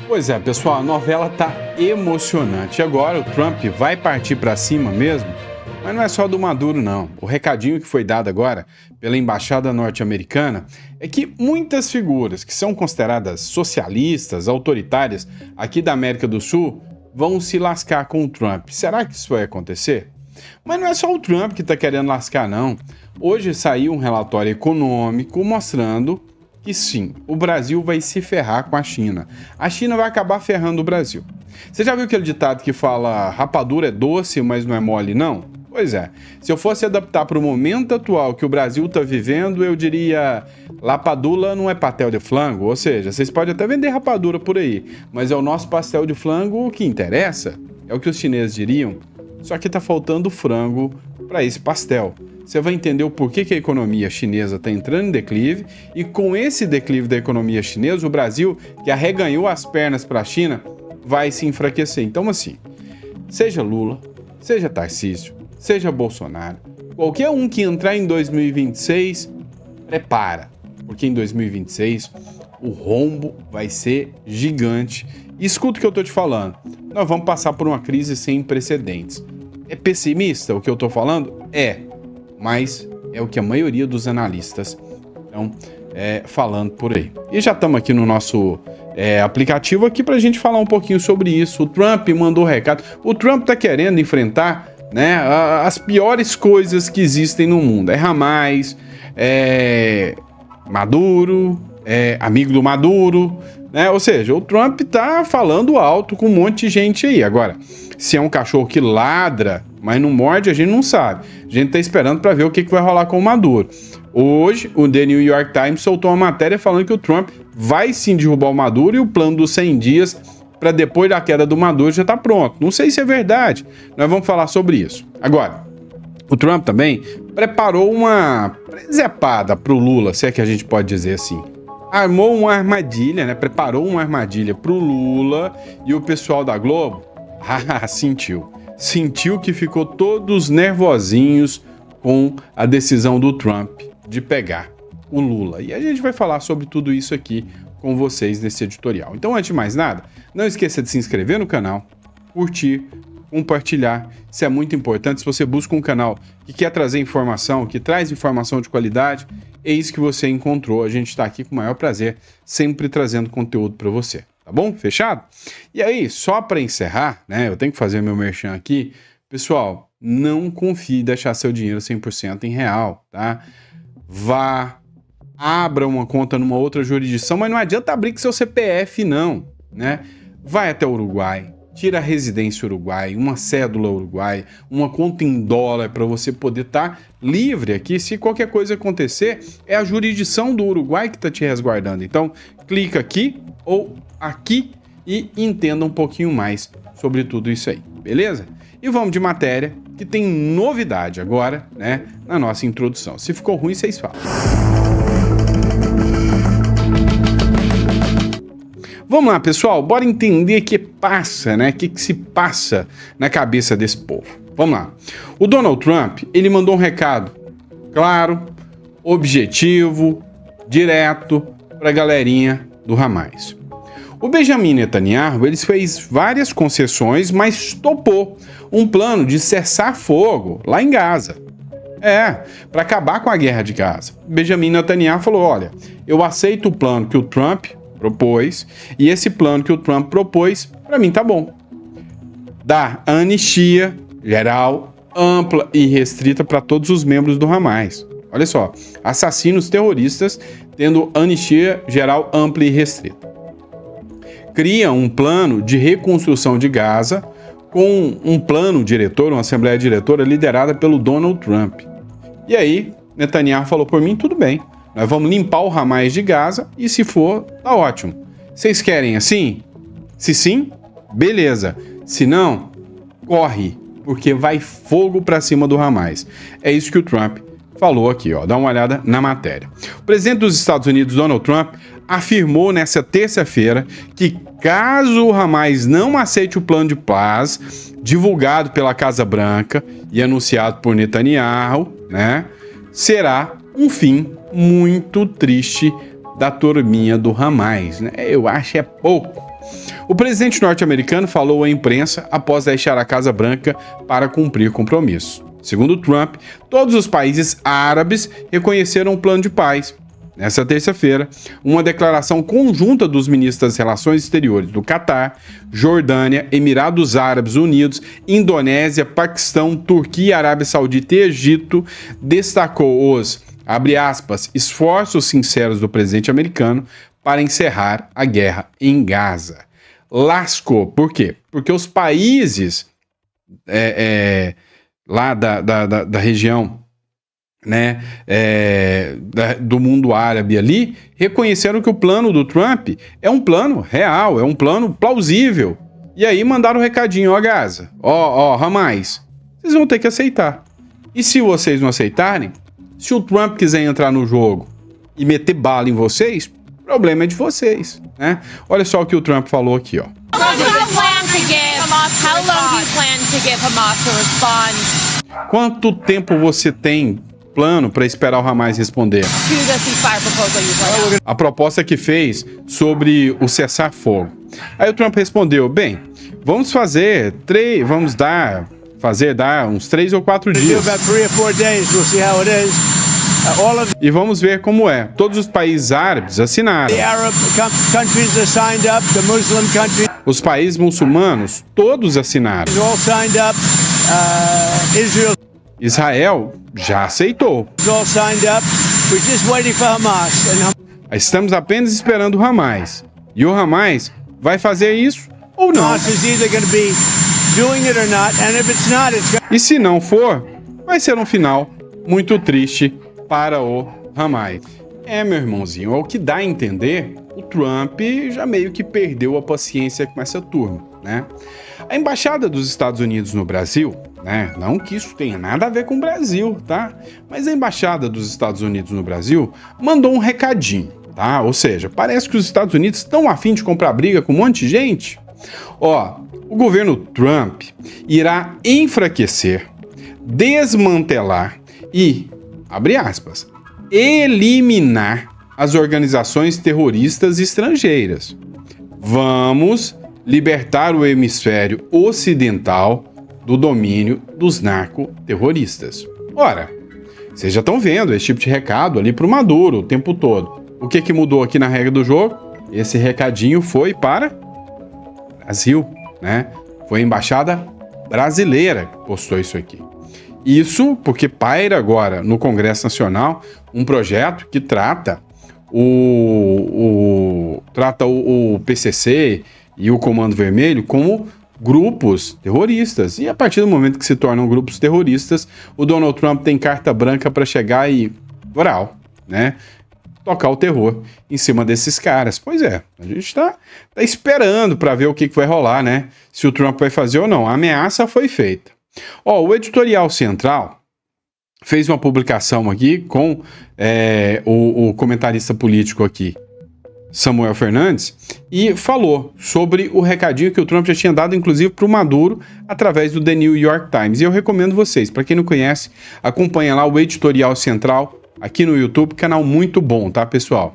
Pois é, pessoal, a novela tá emocionante. Agora o Trump vai partir para cima mesmo? Mas não é só do Maduro, não. O recadinho que foi dado agora pela embaixada norte-americana é que muitas figuras que são consideradas socialistas, autoritárias aqui da América do Sul vão se lascar com o Trump. Será que isso vai acontecer? Mas não é só o Trump que está querendo lascar, não. Hoje saiu um relatório econômico mostrando que sim, o Brasil vai se ferrar com a China. A China vai acabar ferrando o Brasil. Você já viu aquele ditado que fala rapadura é doce, mas não é mole, não? Pois é, se eu fosse adaptar para o momento atual que o Brasil está vivendo, eu diria rapadura não é pastel de flango, ou seja, vocês podem até vender rapadura por aí, mas é o nosso pastel de flango que interessa, é o que os chineses diriam, só que está faltando frango para esse pastel. Você vai entender o porquê que a economia chinesa está entrando em declive e com esse declive da economia chinesa, o Brasil, que arreganhou as pernas para a China, vai se enfraquecer. Então, assim, seja Lula, seja Tarcísio, seja Bolsonaro, qualquer um que entrar em 2026, prepara, porque em 2026 o rombo vai ser gigante. E escuta o que eu estou te falando, nós vamos passar por uma crise sem precedentes. É pessimista o que eu estou falando? É. Mas é o que a maioria dos analistas estão falando por aí. E já estamos aqui no nosso aplicativo aqui para a gente falar um pouquinho sobre isso. O Trump mandou recado. O Trump está querendo enfrentar, né, as piores coisas que existem no mundo. É Hamas, Maduro, amigo do Maduro, né? Ou seja, o Trump está falando alto com um monte de gente aí. Agora, se é um cachorro que ladra, mas não morde, a gente não sabe. A gente tá esperando para ver o que vai rolar com o Maduro. Hoje, o The New York Times soltou uma matéria falando que o Trump vai sim derrubar o Maduro e o plano dos 100 dias para depois da queda do Maduro já tá pronto. Não sei se é verdade. Nós vamos falar sobre isso. Agora, o Trump também preparou uma presepada pro Lula, se é que a gente pode dizer assim. Armou uma armadilha, né? Preparou uma armadilha pro Lula e o pessoal da Globo sentiu que ficou todos nervosinhos com a decisão do Trump de pegar o Lula. E a gente vai falar sobre tudo isso aqui com vocês nesse editorial. Então, antes de mais nada, não esqueça de se inscrever no canal, curtir, compartilhar. Isso é muito importante. Se você busca um canal que quer trazer informação, que traz informação de qualidade, é isso que você encontrou. A gente está aqui com o maior prazer, sempre trazendo conteúdo para você. Tá bom? Fechado? E aí, só para encerrar, né? Eu tenho que fazer meu merchan aqui. Pessoal, não confie em deixar seu dinheiro 100% em real, tá? Vá, abra uma conta numa outra jurisdição, mas não adianta abrir com seu CPF, não, né? Vai até o Uruguai, tira a residência uruguai, uma cédula uruguai, uma conta em dólar para você poder estar livre aqui. Se qualquer coisa acontecer, é a jurisdição do Uruguai que está te resguardando. Então, clica aqui ou aqui e entenda um pouquinho mais sobre tudo isso aí, beleza? E vamos de matéria que tem novidade agora, né, na nossa introdução. Se ficou ruim, vocês falam. Vamos lá, pessoal, bora entender o que passa, né? O que se passa na cabeça desse povo. Vamos lá. O Donald Trump, ele mandou um recado claro, objetivo, direto para a galerinha do Hamas. O Benjamin Netanyahu, ele fez várias concessões, mas topou um plano de cessar fogo lá em Gaza. Para acabar com a guerra de Gaza. Benjamin Netanyahu falou, olha, eu aceito o plano que o Trump propôs, e esse plano que o Trump propôs, para mim tá bom. Dá anistia geral, ampla e restrita para todos os membros do Hamas. Olha só, assassinos terroristas tendo anistia geral, ampla e restrita. Cria um plano de reconstrução de Gaza com um plano diretor, uma assembleia diretora liderada pelo Donald Trump. E aí, Netanyahu falou, por mim, tudo bem. Nós vamos limpar o Hamas de Gaza e se for, tá ótimo. Vocês querem assim? Se sim, beleza. Se não, corre, porque vai fogo pra cima do Hamas. É isso que o Trump falou aqui, ó. Dá uma olhada na matéria. O presidente dos Estados Unidos, Donald Trump, afirmou nessa terça-feira que caso o Hamas não aceite o plano de paz divulgado pela Casa Branca e anunciado por Netanyahu, né, será um fim muito triste da turminha do Hamas, né? Eu acho é pouco. O presidente norte-americano falou à imprensa após deixar a Casa Branca para cumprir compromisso. Segundo Trump, todos os países árabes reconheceram o plano de paz. Nessa terça-feira, uma declaração conjunta dos ministros das Relações Exteriores do Catar, Jordânia, Emirados Árabes Unidos, Indonésia, Paquistão, Turquia, Arábia Saudita e Egito destacou os, abre aspas, esforços sinceros do presidente americano para encerrar a guerra em Gaza. Lascou. Por quê? Porque os países lá da região, né, do mundo árabe ali, reconheceram que o plano do Trump é um plano real, é um plano plausível. E aí mandaram um recadinho, ó Gaza, ó Hamas, vocês vão ter que aceitar. E se vocês não aceitarem, se o Trump quiser entrar no jogo e meter bala em vocês, o problema é de vocês, né? Olha só o que o Trump falou aqui, ó. Quanto tempo você tem plano para esperar o Hamas responder? A proposta que fez sobre o cessar-fogo. Aí o Trump respondeu, bem, vamos dar uns 3 ou 4 dias. E vamos ver como é. Todos os países árabes assinaram. Os países muçulmanos, todos assinaram. Israel já aceitou. Estamos apenas esperando o Hamas. E o Hamas vai fazer isso ou não? E se não for, vai ser um final muito triste para o Hamas. Meu irmãozinho, é o que dá a entender, o Trump já meio que perdeu a paciência com essa turma, né? A Embaixada dos Estados Unidos no Brasil, né? Não que isso tenha nada a ver com o Brasil, tá? Mas a Embaixada dos Estados Unidos no Brasil mandou um recadinho, tá? Ou seja, parece que os Estados Unidos estão a fim de comprar briga com um monte de gente. O governo Trump irá enfraquecer, desmantelar e, abre aspas, eliminar as organizações terroristas estrangeiras. Vamos libertar o hemisfério ocidental do domínio dos narcoterroristas. Ora, vocês já estão vendo esse tipo de recado ali para o Maduro o tempo todo. O que mudou aqui na regra do jogo? Esse recadinho foi para Brasil, né? Foi a embaixada brasileira que postou isso aqui. Isso porque paira agora no Congresso Nacional um projeto que trata o PCC e o Comando Vermelho como grupos terroristas. E a partir do momento que se tornam grupos terroristas, o Donald Trump tem carta branca para chegar e, oral, né, tocar o terror em cima desses caras. Pois é, a gente tá esperando para ver o que vai rolar, né? Se o Trump vai fazer ou não. A ameaça foi feita. O Editorial Central fez uma publicação aqui com o comentarista político aqui, Samuel Fernandes, e falou sobre o recadinho que o Trump já tinha dado, inclusive, para o Maduro, através do The New York Times. E eu recomendo vocês, para quem não conhece, acompanha lá o Editorial Central, aqui no YouTube, canal muito bom, tá, pessoal?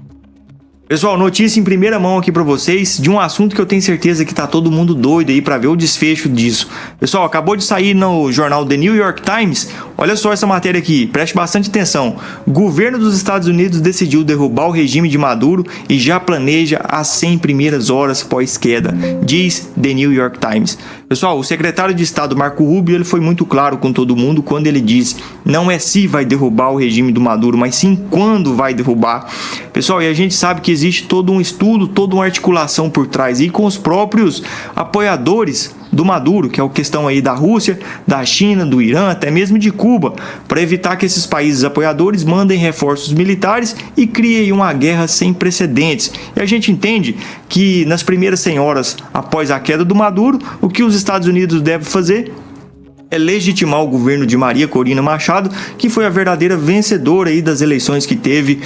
Pessoal, notícia em primeira mão aqui pra vocês de um assunto que eu tenho certeza que tá todo mundo doido aí pra ver o desfecho disso. Pessoal, acabou de sair no jornal The New York Times. Olha só essa matéria aqui, preste bastante atenção. Governo dos Estados Unidos decidiu derrubar o regime de Maduro e já planeja as 100 primeiras horas pós-queda, diz The New York Times. Pessoal, o secretário de Estado Marco Rubio, ele foi muito claro com todo mundo quando ele disse: não é se vai derrubar o regime do Maduro, mas sim quando vai derrubar. Pessoal, e a gente sabe que existe todo um estudo, toda uma articulação por trás e com os próprios apoiadores do Maduro, que é a questão aí da Rússia, da China, do Irã, até mesmo de Cuba, para evitar que esses países apoiadores mandem reforços militares e criem uma guerra sem precedentes. E a gente entende que nas primeiras 100 horas após a queda do Maduro, o que os Estados Unidos devem fazer é legitimar o governo de Maria Corina Machado, que foi a verdadeira vencedora aí das eleições que teve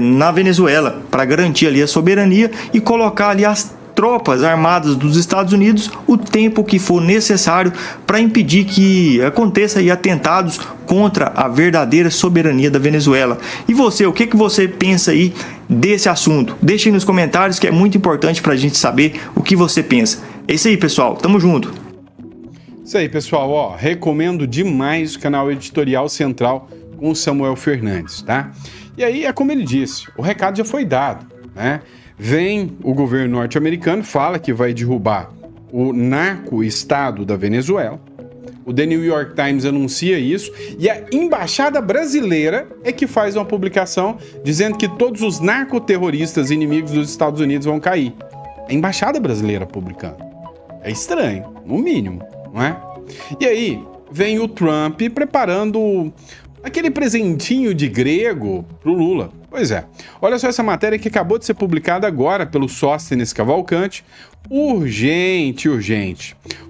na Venezuela, para garantir ali a soberania e colocar ali as tropas armadas dos Estados Unidos o tempo que for necessário para impedir que aconteça aí atentados contra a verdadeira soberania da Venezuela. E você, o que você pensa aí desse assunto? Deixe aí nos comentários, que é muito importante para a gente saber o que você pensa. É isso aí, pessoal. Tamo junto. Isso aí, pessoal. Ó, recomendo demais o canal Editorial Central com o Samuel Fernandes, tá? E aí, é como ele disse, o recado já foi dado, né? Vem o governo norte-americano, fala que vai derrubar o narco-estado da Venezuela. O The New York Times anuncia isso e a embaixada brasileira é que faz uma publicação dizendo que todos os narcoterroristas inimigos dos Estados Unidos vão cair. A embaixada brasileira publicando. É estranho, no mínimo, não é? E aí vem o Trump preparando aquele presentinho de grego pro Lula. Pois é, olha só essa matéria que acabou de ser publicada agora pelo Sóstenes Cavalcante. Urgente.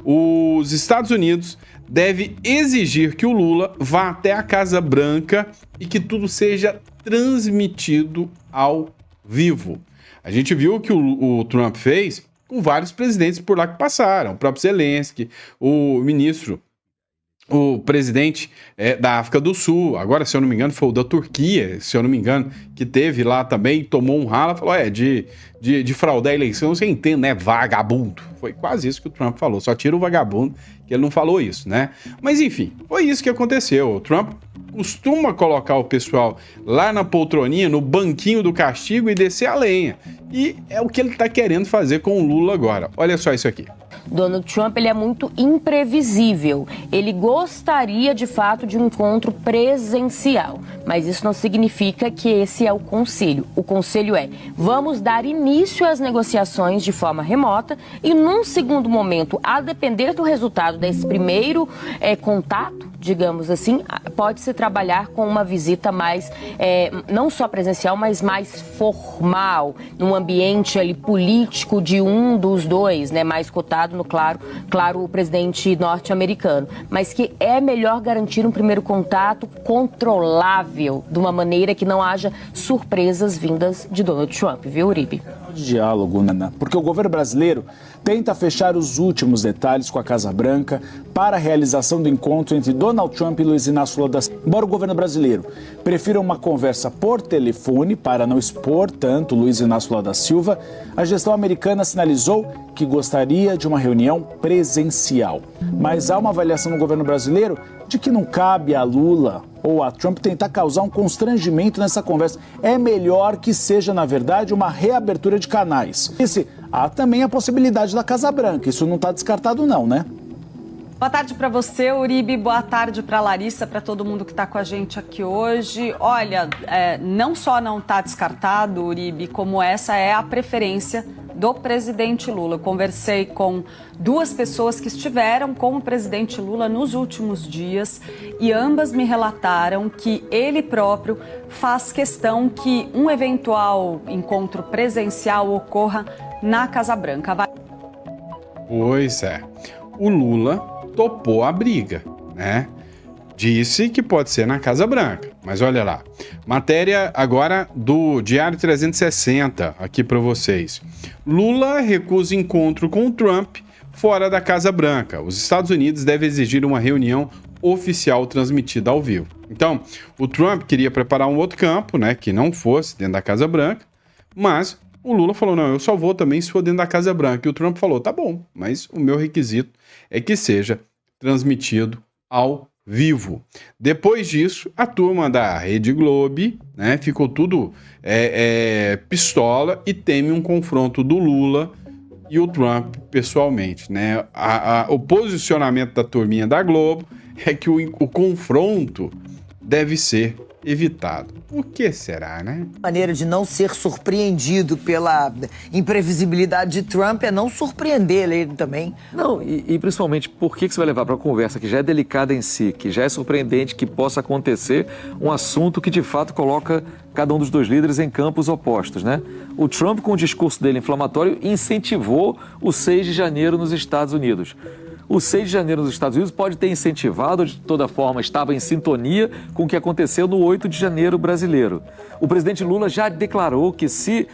Os Estados Unidos devem exigir que o Lula vá até a Casa Branca e que tudo seja transmitido ao vivo. A gente viu o que o Trump fez com vários presidentes por lá que passaram. O próprio Zelensky, o presidente da África do Sul, agora, se eu não me engano, foi o da Turquia, se eu não me engano, que teve lá também, tomou um rala, falou, de fraudar a eleição, você entende, né, vagabundo. Foi quase isso que o Trump falou, só tira o vagabundo, que ele não falou isso, né? Mas, enfim, foi isso que aconteceu. O Trump costuma colocar o pessoal lá na poltroninha, no banquinho do castigo e descer a lenha. E é o que ele tá querendo fazer com o Lula agora. Olha só isso aqui. Donald Trump, ele é muito imprevisível. Ele gostaria, de fato, de um encontro presencial. Mas isso não significa que esse é o conselho. O conselho é, vamos dar início às negociações de forma remota e, num segundo momento, a depender do resultado desse primeiro contato, digamos assim, pode-se trabalhar com uma visita mais, não só presencial, mas mais formal, num ambiente ali político de um dos dois, né, mais cotado no claro, o presidente norte-americano, mas que é melhor garantir um primeiro contato controlável, de uma maneira que não haja surpresas vindas de Donald Trump, viu, Uribe? Diálogo, Nana, porque o governo brasileiro tenta fechar os últimos detalhes com a Casa Branca para a realização do encontro entre Donald Trump e Luiz Inácio Lula da Silva. Embora o governo brasileiro prefira uma conversa por telefone para não expor tanto Luiz Inácio Lula da Silva, a gestão americana sinalizou que gostaria de uma reunião presencial. Mas há uma avaliação no governo brasileiro de que não cabe a Lula ou a Trump tentar causar um constrangimento nessa conversa. É melhor que seja, na verdade, uma reabertura de canais. Há também a possibilidade da Casa Branca, isso não está descartado não, né? Boa tarde para você, Uribe. Boa tarde para Larissa, para todo mundo que está com a gente aqui hoje. Olha, não só não está descartado, Uribe, como essa é a preferência do presidente Lula. Eu conversei com duas pessoas que estiveram com o presidente Lula nos últimos dias e ambas me relataram que ele próprio faz questão que um eventual encontro presencial ocorra na Casa Branca. Pois é. O Lula topou a briga, né? Disse que pode ser na Casa Branca, mas olha lá. Matéria agora do Diário 360, aqui para vocês. Lula recusa encontro com Trump fora da Casa Branca. Os Estados Unidos devem exigir uma reunião oficial transmitida ao vivo. Então, o Trump queria preparar um outro campo, né, que não fosse dentro da Casa Branca, mas o Lula falou, não, eu só vou também se for dentro da Casa Branca. E o Trump falou, tá bom, mas o meu requisito é que seja transmitido ao vivo. Depois disso, a turma da Rede Globo, né, ficou tudo pistola e teme um confronto do Lula e o Trump pessoalmente, né? O posicionamento da turminha da Globo é que o confronto deve ser evitado. O que será, né? A maneira de não ser surpreendido pela imprevisibilidade de Trump é não surpreender ele também. Não, e principalmente, por que você vai levar para uma conversa que já é delicada em si, que já é surpreendente que possa acontecer um assunto que de fato coloca cada um dos dois líderes em campos opostos, né? O Trump, com o discurso dele inflamatório, incentivou o 6 de janeiro nos Estados Unidos. O 6 de janeiro nos Estados Unidos pode ter incentivado, de toda forma, estava em sintonia com o que aconteceu no 8 de janeiro brasileiro. O presidente Lula já declarou que se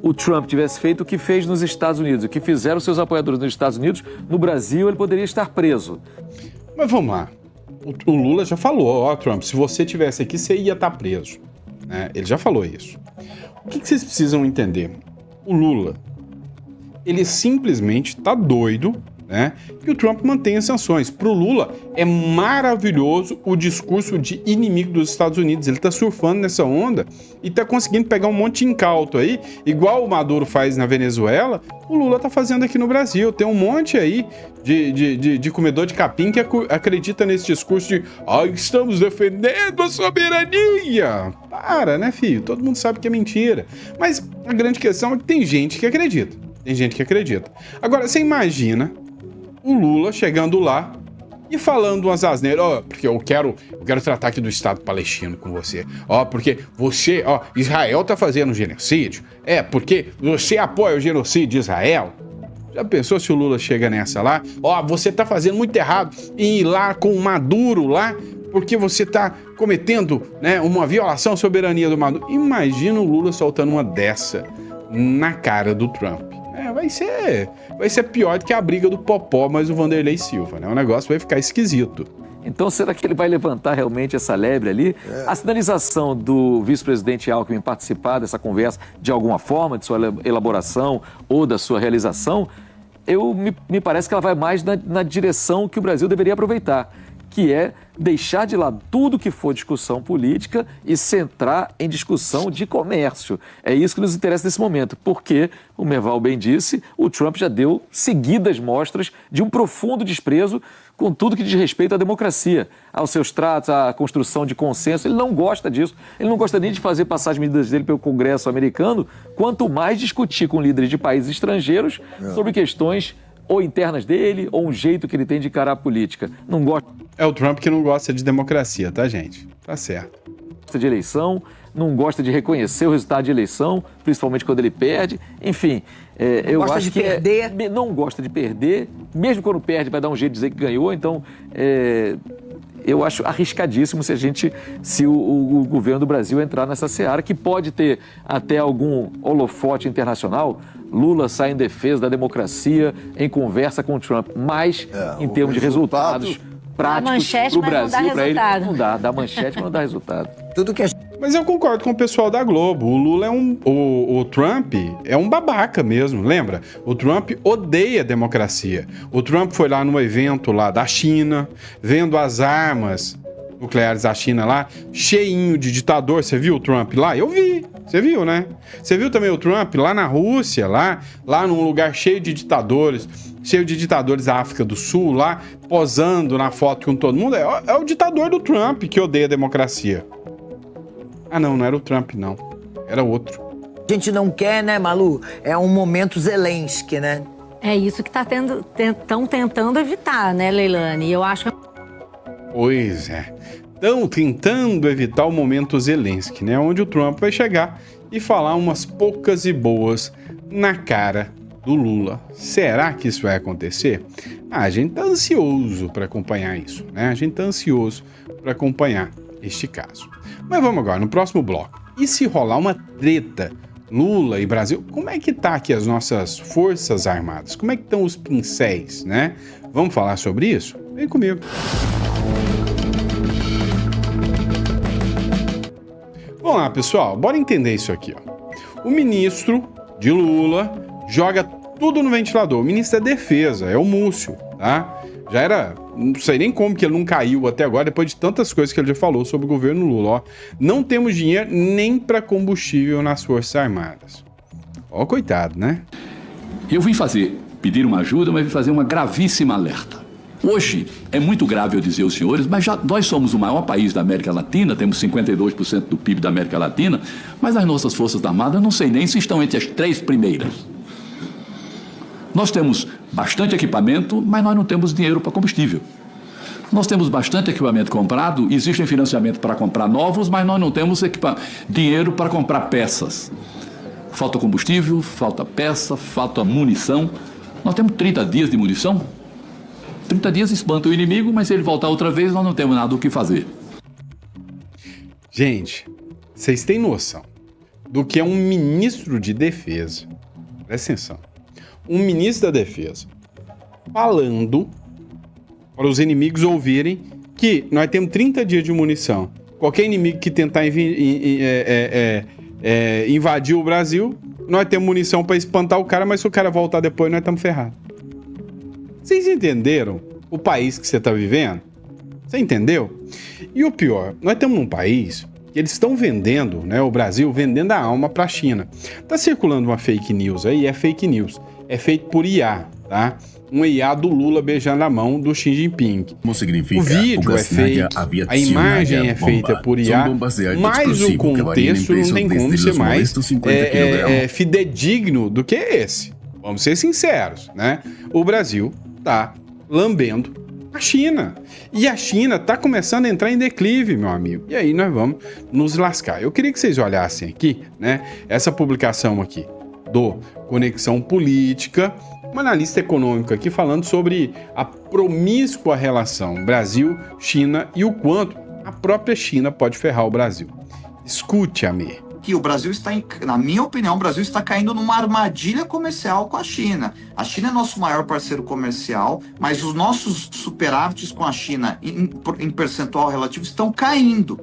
o Trump tivesse feito o que fez nos Estados Unidos, o que fizeram seus apoiadores nos Estados Unidos, no Brasil ele poderia estar preso. Mas vamos lá. O Lula já falou, ó, Trump, se você tivesse aqui, você ia estar preso. Né? Ele já falou isso. O que vocês precisam entender? O Lula, ele simplesmente tá doido, né, que o Trump mantenha sanções. Pro Lula é maravilhoso o discurso de inimigo dos Estados Unidos. Ele tá surfando nessa onda e tá conseguindo pegar um monte de incauto aí, igual o Maduro faz na Venezuela, o Lula tá fazendo aqui no Brasil. Tem um monte aí de comedor de capim que acredita nesse discurso de estamos defendendo a soberania. Para, né, filho? Todo mundo sabe que é mentira. Mas a grande questão é que tem gente que acredita. Tem gente que acredita. Agora, você imagina o Lula chegando lá e falando umas asneiras, porque eu quero tratar aqui do Estado palestino com você, porque você, Israel tá fazendo genocídio, porque você apoia o genocídio de Israel. Já pensou se o Lula chega nessa lá? Você tá fazendo muito errado em ir lá com o Maduro lá, porque você tá cometendo, né, uma violação à soberania do Maduro. Imagina o Lula soltando uma dessa na cara do Trump. Vai ser pior do que a briga do Popó mais o Vanderlei Silva, né? O negócio vai ficar esquisito. Então, será que ele vai levantar realmente essa lebre ali? A sinalização do vice-presidente Alckmin participar dessa conversa de alguma forma, de sua elaboração ou da sua realização, me parece que ela vai mais na direção que o Brasil deveria aproveitar, que é deixar de lado tudo que for discussão política e centrar em discussão de comércio. É isso que nos interessa nesse momento, porque, o Merval bem disse, o Trump já deu seguidas mostras de um profundo desprezo com tudo que diz respeito à democracia, aos seus tratos, à construção de consenso. Ele não gosta disso, ele não gosta nem de fazer passar as medidas dele pelo Congresso americano, quanto mais discutir com líderes de países estrangeiros sobre questões ou internas dele, ou um jeito que ele tem de encarar a política. Não gosta. É o Trump que não gosta de democracia, tá, gente? Tá certo. Gosta de eleição, não gosta de reconhecer o resultado de eleição, principalmente quando ele perde. Enfim, eu acho que não gosta de perder, mesmo quando perde vai dar um jeito de dizer que ganhou. Então, eu acho arriscadíssimo se o governo do Brasil entrar nessa seara, que pode ter até algum holofote internacional. Lula sai em defesa da democracia, em conversa com o Trump, mas em termos de resultados práticos para o Brasil, para ele, não dá. Dá manchete, mas não dá resultado. Mas eu concordo com o pessoal da Globo. O Lula o Trump é um babaca mesmo, lembra? O Trump odeia a democracia. O Trump foi lá no evento lá da China, vendo as armas nucleares da China lá, cheinho de ditador. Você viu o Trump lá? Eu vi. Você viu, né? Você viu também o Trump lá na Rússia, lá num lugar cheio de ditadores da África do Sul, lá posando na foto com todo mundo? É o ditador do Trump que odeia a democracia. Ah, não era o Trump, não. Era outro. A gente não quer, né, Malu? É um momento Zelensky, né? É isso que estão tentando evitar, né, Leilani? Eu acho que... Pois é. Estão tentando evitar o momento Zelensky, né? Onde o Trump vai chegar e falar umas poucas e boas na cara do Lula. Será que isso vai acontecer? A gente tá ansioso para acompanhar isso, né? A gente tá ansioso para acompanhar este caso. Mas vamos agora, no próximo bloco. E se rolar uma treta Lula e Brasil, como é que tá aqui as nossas forças armadas? Como é que estão os pincéis, né? Vamos falar sobre isso? Vem comigo. Vamos lá, pessoal, bora entender isso aqui, ó. O ministro de Lula joga tudo no ventilador. O ministro da Defesa é o Múcio, tá? Já era, não sei nem como que ele não caiu até agora, depois de tantas coisas que ele já falou sobre o governo Lula, ó. Não temos dinheiro nem para combustível nas Forças Armadas. Ó, coitado, né? Eu vim pedir uma ajuda, mas vim fazer uma gravíssima alerta. Hoje, é muito grave eu dizer aos senhores, mas nós somos o maior país da América Latina, temos 52% do PIB da América Latina, mas as nossas Forças Armadas não sei nem se estão entre as 3 primeiras. Nós temos bastante equipamento, mas nós não temos dinheiro para combustível. Nós temos bastante equipamento comprado, existe financiamento para comprar novos, mas nós não temos dinheiro para comprar peças. Falta combustível, falta peça, falta munição. Nós temos 30 dias de munição. 30 dias espanta o inimigo, mas se ele voltar outra vez, nós não temos nada o que fazer. Gente, vocês têm noção do que um ministro de defesa. Presta atenção. Um ministro da defesa falando para os inimigos ouvirem que nós temos 30 dias de munição. Qualquer inimigo que tentar invadir o Brasil, nós temos munição para espantar o cara, mas se o cara voltar depois, nós estamos ferrados. Vocês entenderam o país que você está vivendo? Você entendeu? E o pior, nós estamos num país que eles estão vendendo, né, o Brasil vendendo a alma para a China. Tá circulando uma fake news aí, é fake news. É feito por IA, tá? Um IA do Lula beijando a mão do Xi Jinping. O vídeo é fake, a imagem é feita por IA, mas o contexto não tem como ser mais fidedigno do que esse. Vamos ser sinceros, né? O Brasil tá lambendo a China. E a China tá começando a entrar em declive, meu amigo. E aí nós vamos nos lascar. Eu queria que vocês olhassem aqui, né? Essa publicação aqui do Conexão Política, um analista econômico aqui falando sobre a promíscua relação Brasil-China e o quanto a própria China pode ferrar o Brasil. Escute, Amir. Que o Brasil está, na minha opinião, o Brasil está caindo numa armadilha comercial com a China. A China é nosso maior parceiro comercial, mas os nossos superávites com a China em percentual relativo estão caindo.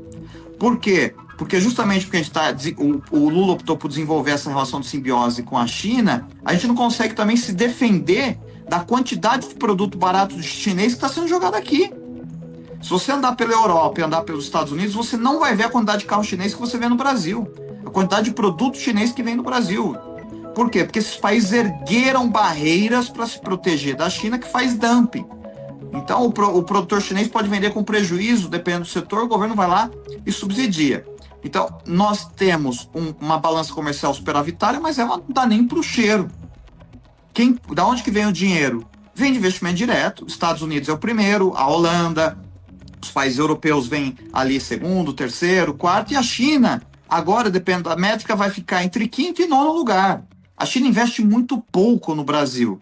Por quê? Porque justamente porque a gente o Lula optou por desenvolver essa relação de simbiose com a China, a gente não consegue também se defender da quantidade de produto barato chinês que está sendo jogado aqui. Se você andar pela Europa e andar pelos Estados Unidos, você não vai ver a quantidade de carro chinês que você vê no Brasil. A quantidade de produto chinês que vem no Brasil. Por quê? Porque esses países ergueram barreiras para se proteger da China, que faz dumping. Então, o produtor chinês pode vender com prejuízo, dependendo do setor, o governo vai lá e subsidia. Então, nós temos uma balança comercial superavitária, mas ela não dá nem para o cheiro. Da onde que vem o dinheiro? Vem de investimento direto. Estados Unidos é o primeiro, a Holanda, os países europeus vêm ali segundo, terceiro, quarto, e a China, agora, dependendo da métrica, vai ficar entre quinto e nono lugar. A China investe muito pouco no Brasil.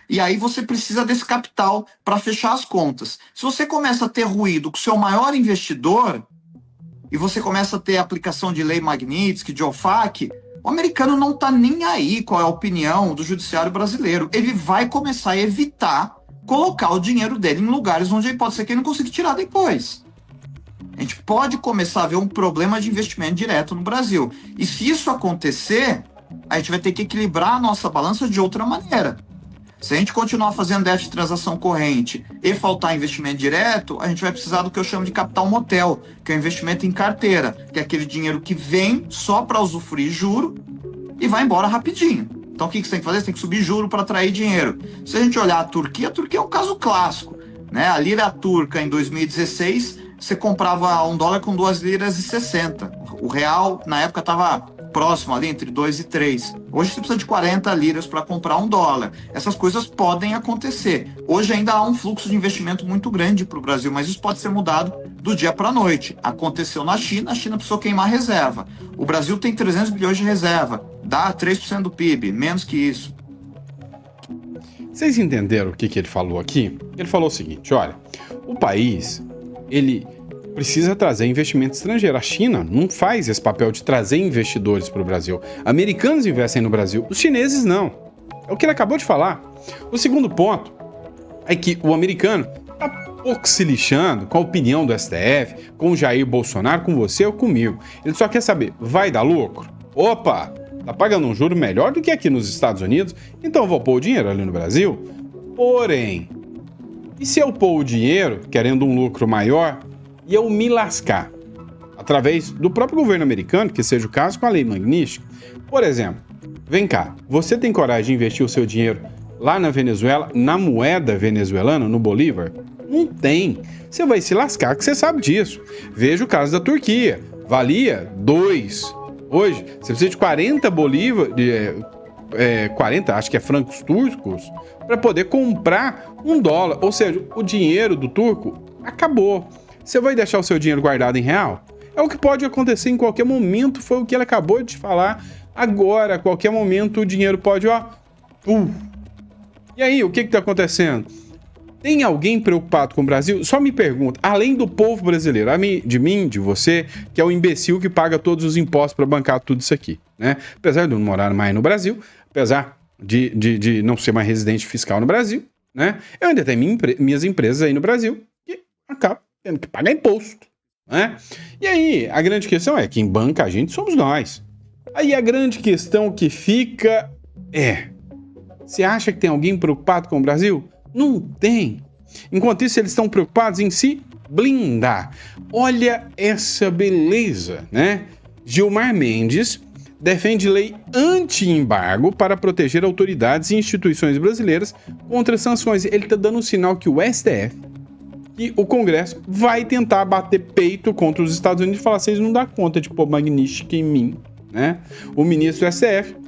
E aí você precisa desse capital para fechar as contas. Se você começa a ter ruído com o seu maior investidor, e você começa a ter aplicação de lei Magnitsky, de OFAC, o americano não está nem aí qual é a opinião do judiciário brasileiro. Ele vai começar a evitar colocar o dinheiro dele em lugares onde pode ser que ele não consiga tirar depois. A gente pode começar a ver um problema de investimento direto no Brasil. E se isso acontecer, a gente vai ter que equilibrar a nossa balança de outra maneira. Se a gente continuar fazendo déficit de transação corrente e faltar investimento direto, a gente vai precisar do que eu chamo de capital motel, que é o investimento em carteira, que é aquele dinheiro que vem só para usufruir juro e vai embora rapidinho. Então o que você tem que fazer? Você tem que subir juro para atrair dinheiro. Se a gente olhar a Turquia é um caso clássico, né? A lira turca em 2016, você comprava $1 com 2 liras e 60. O real na época estava próximo ali entre 2 e 3. Hoje você precisa de 40 liras para comprar $1. Essas coisas podem acontecer. Hoje ainda há um fluxo de investimento muito grande para o Brasil, mas isso pode ser mudado do dia para a noite. Aconteceu na China, a China precisou queimar reserva. O Brasil tem 300 bilhões de reserva, dá 3% do PIB, menos que isso. Vocês entenderam o que ele falou aqui? Ele falou o seguinte, olha, o país, ele precisa trazer investimento estrangeiro. A China não faz esse papel de trazer investidores para o Brasil. Americanos investem no Brasil, os chineses não. É o que ele acabou de falar. O segundo ponto é que o americano está pouco se lixando com a opinião do STF, com o Jair Bolsonaro, com você ou comigo. Ele só quer saber, vai dar lucro? Opa, tá pagando um juro melhor do que aqui nos Estados Unidos, então eu vou pôr o dinheiro ali no Brasil? Porém, e se eu pôr o dinheiro, querendo um lucro maior, e eu me lascar, através do próprio governo americano, que seja o caso com a lei Magnitsky? Por exemplo, vem cá, você tem coragem de investir o seu dinheiro lá na Venezuela, na moeda venezuelana, no Bolívar? Não tem. Você vai se lascar, que você sabe disso. Veja o caso da Turquia. Valia 2. Hoje, você precisa de 40 bolívar, 40, acho que é francos turcos, para poder comprar $1. Ou seja, o dinheiro do turco acabou. Você vai deixar o seu dinheiro guardado em real? É o que pode acontecer em qualquer momento, foi o que ele acabou de falar. Agora, a qualquer momento, o dinheiro pode, E aí, o que está acontecendo? Tem alguém preocupado com o Brasil? Só me pergunta, além do povo brasileiro, de mim, de você, que é o imbecil que paga todos os impostos para bancar tudo isso aqui, né? Apesar de eu não morar mais no Brasil, apesar de não ser mais residente fiscal no Brasil, né? Eu ainda tenho minhas empresas aí no Brasil que acabam tendo que pagar imposto, né? E aí, a grande questão é, quem banca a gente somos nós. Aí a grande questão que fica é, você acha que tem alguém preocupado com o Brasil? Não tem. Enquanto isso, eles estão preocupados em se blindar. Olha essa beleza, né? Gilmar Mendes defende lei anti-embargo para proteger autoridades e instituições brasileiras contra sanções. Ele está dando um sinal que o STF e o Congresso vai tentar bater peito contra os Estados Unidos e falar, vocês não dão conta de pôr Magnitsky em mim, né? O ministro do STF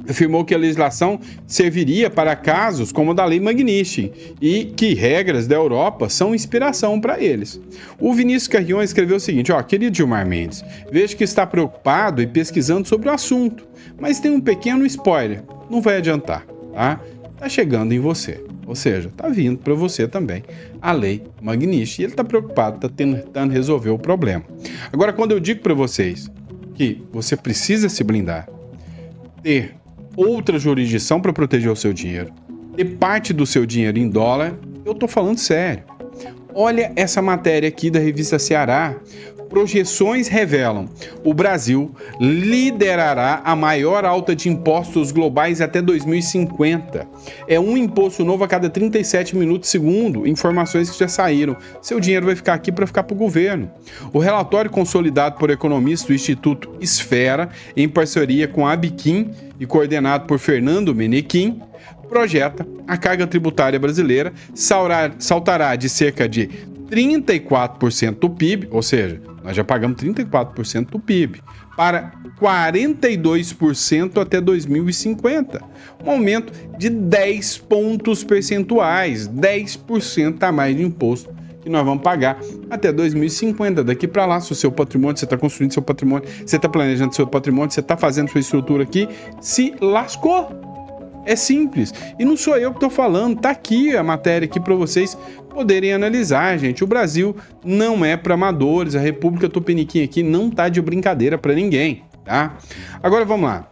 afirmou que a legislação serviria para casos como o da Lei Magnitsky e que regras da Europa são inspiração para eles. O Vinícius Carrion escreveu o seguinte, querido Gilmar Mendes, vejo que está preocupado e pesquisando sobre o assunto, mas tem um pequeno spoiler, não vai adiantar, tá? Tá chegando em você, ou seja, tá vindo para você também a Lei Magnitsky e ele tá preocupado, tá tentando resolver o problema. Agora, quando eu digo para vocês que você precisa se blindar, ter outra jurisdição para proteger o seu dinheiro, ter parte do seu dinheiro em dólar, eu tô falando sério. Olha essa matéria aqui da revista Ceará. Projeções revelam: o Brasil liderará a maior alta de impostos globais até 2050. É um imposto novo a cada 37 minutos segundo, informações que já saíram. Seu dinheiro vai ficar aqui para ficar para o governo. O relatório consolidado por economistas do Instituto Esfera, em parceria com a Abiquim e coordenado por Fernando Menequim, projeta a carga tributária brasileira saltará de cerca de 34% do PIB, ou seja, nós já pagamos 34% do PIB, para 42% até 2050. Um aumento de 10 pontos percentuais, 10% a mais de imposto que nós vamos pagar até 2050. Daqui para lá, se o seu patrimônio, você está construindo seu patrimônio, você está planejando seu patrimônio, você está fazendo sua estrutura aqui, se lascou. É simples. E não sou eu que estou falando, tá aqui a matéria aqui para vocês poderem analisar, gente. O Brasil não é para amadores, a República Tupiniquim aqui não tá de brincadeira para ninguém, tá? Agora vamos lá.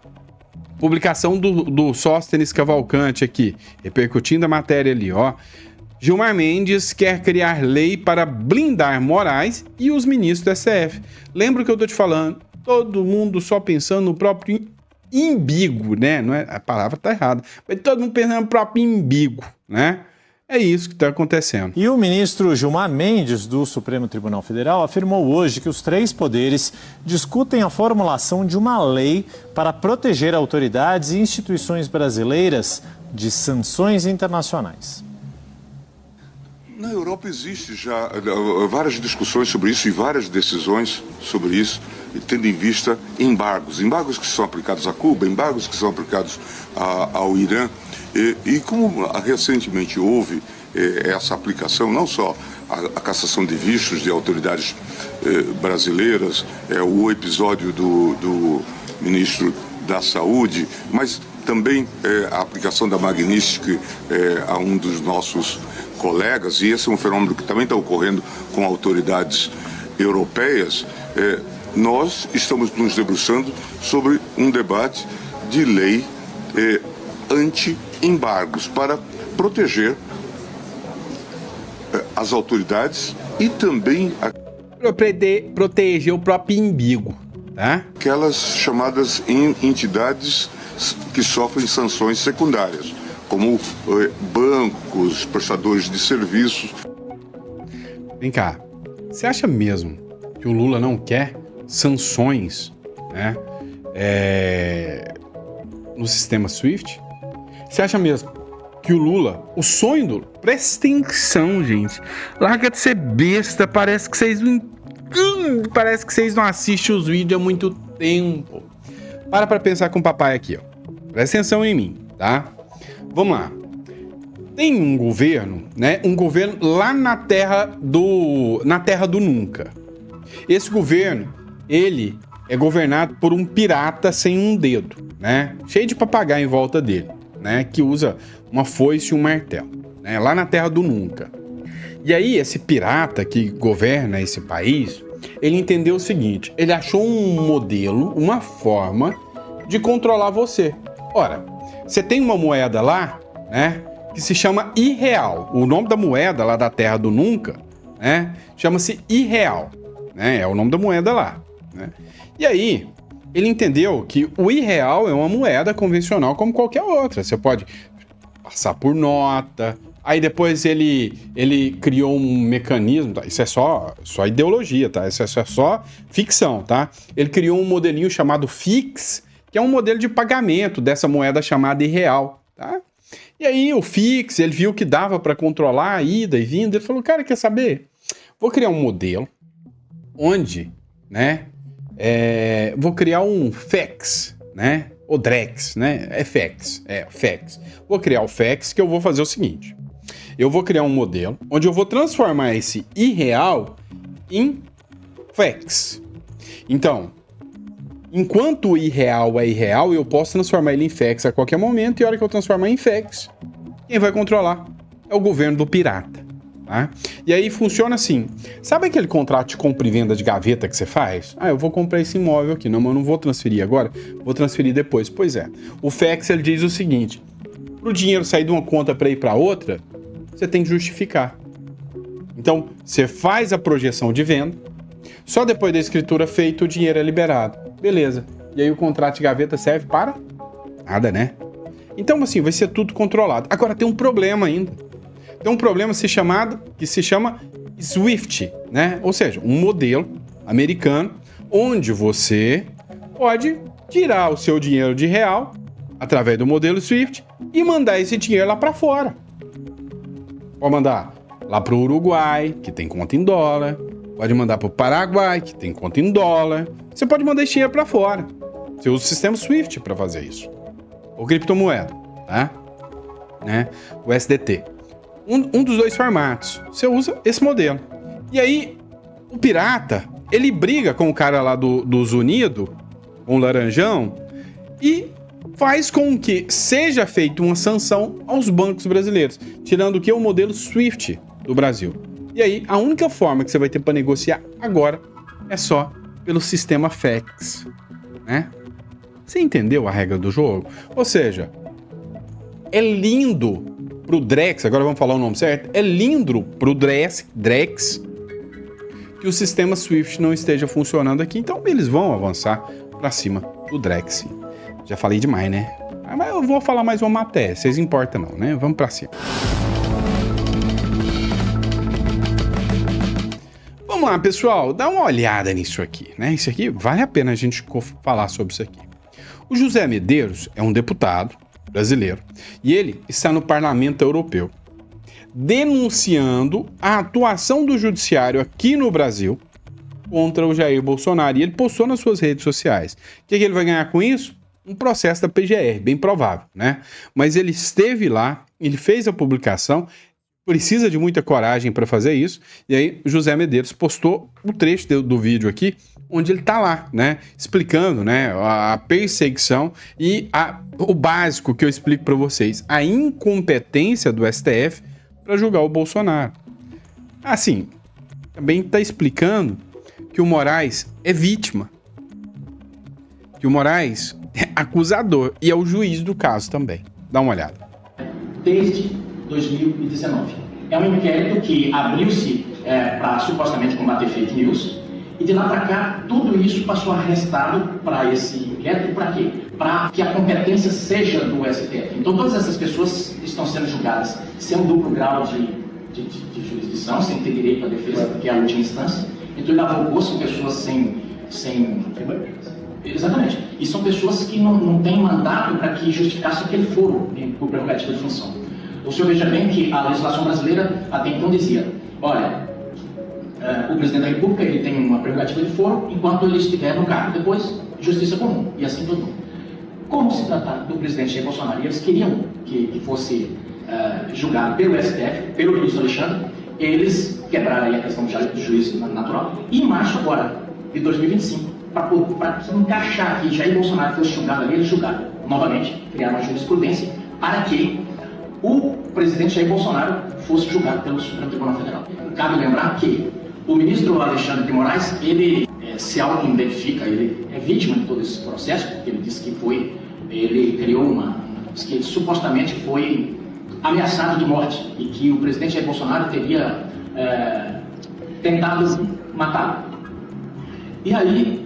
Publicação do Sóstenes Cavalcante aqui, repercutindo a matéria ali, Gilmar Mendes quer criar lei para blindar Moraes e os ministros do STF. Lembra o que eu tô te falando? Todo mundo só pensando no próprio imbigo, né? Não é, a palavra tá errada, mas todo mundo pensando no próprio imbigo, né? É isso que está acontecendo. E o ministro Gilmar Mendes, do Supremo Tribunal Federal, afirmou hoje que os três poderes discutem a formulação de uma lei para proteger autoridades e instituições brasileiras de sanções internacionais. Na Europa existe já várias discussões sobre isso e várias decisões sobre isso, tendo em vista embargos que são aplicados a Cuba, embargos que são aplicados ao Irã. E como recentemente houve essa aplicação, não só a cassação de vistos de autoridades brasileiras, o episódio do ministro da Saúde, mas também a aplicação da Magnitsky a um dos nossos colegas, e esse é um fenômeno que também está ocorrendo com autoridades europeias, nós estamos nos debruçando sobre um debate de lei anti-embargos para proteger as autoridades e também proteger o próprio imbigo, tá? Aquelas chamadas entidades que sofrem sanções secundárias, como bancos, prestadores de serviços. Vem cá, você acha mesmo que o Lula não quer sanções, né, no sistema SWIFT? Você acha mesmo que o Lula, o sonho do Lula, presta atenção, gente, larga de ser besta, parece que vocês não assistem os vídeos há muito tempo. Para pensar com o papai aqui, presta atenção em mim, tá? Vamos lá. Tem um governo, né? Um governo lá na terra do nunca. Esse governo, ele é governado por um pirata sem um dedo, né? Cheio de papagaio em volta dele, né, que usa uma foice e um martelo, né, lá na Terra do Nunca. E aí esse pirata que governa esse país, ele entendeu o seguinte, ele achou um modelo, uma forma de controlar você. Ora, você tem uma moeda lá, né, que se chama irreal. O nome da moeda lá da Terra do Nunca, né, chama-se irreal, né, é o nome da moeda lá, né. E aí, ele entendeu que o irreal é uma moeda convencional como qualquer outra. Você pode passar por nota. Aí depois ele criou um mecanismo, tá? Isso é só ideologia, tá? Isso é só ficção, tá? Ele criou um modelinho chamado Fix, que é um modelo de pagamento dessa moeda chamada irreal, tá? E aí o Fix, ele viu que dava para controlar a ida e vinda, ele falou, cara, quer saber? Vou criar um modelo onde, né, vou criar um FEX, né, ou DREX, né, FEX. Vou criar o FEX, que eu vou fazer o seguinte, eu vou criar um modelo onde eu vou transformar esse irreal em FEX. Então, enquanto o irreal é irreal, eu posso transformar ele em FEX a qualquer momento, e a hora que eu transformar em FEX, quem vai controlar é o governo do pirata. Tá? E aí funciona assim, sabe aquele contrato de compra e venda de gaveta que você faz? Eu vou comprar esse imóvel aqui, não, mas eu não vou transferir agora, vou transferir depois. Pois é, o FEX ele diz o seguinte, para o dinheiro sair de uma conta para ir para outra, você tem que justificar. Então, você faz a projeção de venda, só depois da escritura feita o dinheiro é liberado. Beleza, e aí o contrato de gaveta serve para nada, né? Então assim, vai ser tudo controlado. Agora tem um problema ainda. Tem um problema que se chama SWIFT, né? Ou seja, um modelo americano onde você pode tirar o seu dinheiro de real através do modelo SWIFT e mandar esse dinheiro lá para fora. Pode mandar lá para o Uruguai, que tem conta em dólar. Pode mandar para o Paraguai, que tem conta em dólar. Você pode mandar esse dinheiro para fora. Você usa o sistema SWIFT para fazer isso. Ou criptomoeda, tá? Né? O SDT. Um dos dois formatos. Você usa esse modelo. E aí, o pirata, ele briga com o cara lá dos Unidos, com o Laranjão, e faz com que seja feita uma sanção aos bancos brasileiros, tirando o que? O modelo SWIFT do Brasil. E aí, a única forma que você vai ter para negociar agora é só pelo sistema FEX, né? Você entendeu a regra do jogo? Ou seja, é lindo pro Drex, agora vamos falar o nome certo, é lindo pro Drex que o sistema SWIFT não esteja funcionando aqui, então eles vão avançar para cima do Drex. Já falei demais, né? Mas eu vou falar mais uma matéria, vocês importam não, né? Vamos para cima. Vamos lá, pessoal, dá uma olhada nisso aqui, né? Isso aqui vale a pena a gente falar sobre isso aqui. O José Medeiros é um deputado brasileiro e ele está no Parlamento Europeu denunciando a atuação do judiciário aqui no Brasil contra o Jair Bolsonaro, e ele postou nas suas redes sociais. O que ele vai ganhar com isso? Um processo da PGR, bem provável, né? Mas ele esteve lá, ele fez a publicação, precisa de muita coragem para fazer isso, e aí o José Medeiros postou o trecho do vídeo aqui, onde ele está lá, né, explicando, né, a perseguição e o básico que eu explico para vocês, a incompetência do STF para julgar o Bolsonaro. Assim, também está explicando que o Moraes é vítima, que o Moraes é acusador e é o juiz do caso também. Dá uma olhada. Desde 2019. É um inquérito que abriu-se para supostamente combater fake news, e de lá para cá, tudo isso passou arrestado para esse inquérito. Para quê? Para que a competência seja do STF. Então, todas essas pessoas estão sendo julgadas sem um duplo grau de jurisdição, sem ter direito à defesa, porque é a última instância. Então, ele avogou, são pessoas sem... Exatamente. E são pessoas que não têm mandato para que justificasse aquele foro por prerrogativa de função. O senhor veja bem que a legislação brasileira até então dizia, olha, o presidente da República ele tem uma prerrogativa de foro enquanto ele estiver no cargo, depois justiça comum, e assim todo mundo. Como se trata do presidente Jair Bolsonaro, eles queriam que fosse julgado pelo STF, pelo ministro Alexandre, eles quebraram aí a questão do juízo natural, e em março agora, de 2025, para encaixar que Jair Bolsonaro fosse julgado ali, eles julgaram novamente, criaram uma jurisprudência para que o presidente Jair Bolsonaro fosse julgado pelo Supremo Tribunal Federal. Cabe lembrar que o ministro Alexandre de Moraes, ele se auto-identifica, ele é vítima de todo esse processo, porque ele disse que ele criou diz que ele supostamente foi ameaçado de morte e que o presidente Jair Bolsonaro teria tentado matá-lo. E aí,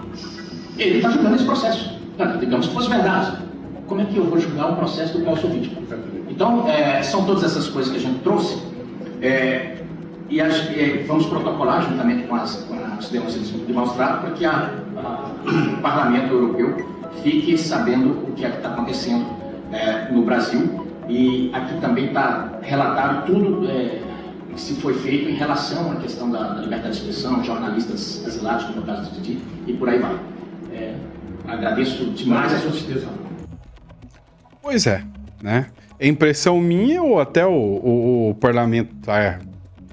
ele está julgando esse processo. Digamos que fosse verdade. Como é que eu vou julgar um processo do qual eu sou vítima? Então, são todas essas coisas que a gente trouxe e vamos protocolar juntamente com as denúncias de maus-tratos para que o Parlamento Europeu fique sabendo o que é que está acontecendo no Brasil. E aqui também está relatado tudo que se foi feito em relação à questão da liberdade de expressão, jornalistas asilados, como no caso do Didi, e por aí vai. Agradeço demais a sua assistência. Pois é, né? É impressão minha ou até o parlamento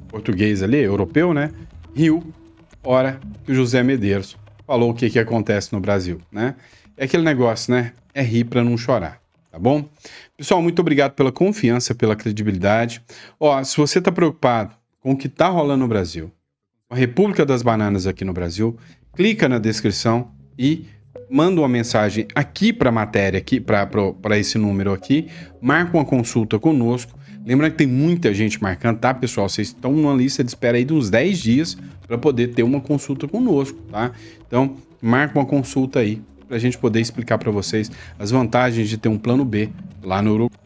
português ali, europeu, né? Riu, hora que o José Medeiros falou o que acontece no Brasil, né? É aquele negócio, né? É rir pra não chorar, tá bom? Pessoal, muito obrigado pela confiança, pela credibilidade. Ó, se você tá preocupado com o que tá rolando no Brasil, a República das Bananas aqui no Brasil, clica na descrição e manda uma mensagem aqui para a matéria, aqui para esse número aqui, marca uma consulta conosco. Lembrando que tem muita gente marcando, tá, pessoal? Vocês estão numa lista de espera aí de uns 10 dias para poder ter uma consulta conosco, tá? Então, marca uma consulta aí para a gente poder explicar para vocês as vantagens de ter um plano B lá no Uruguai.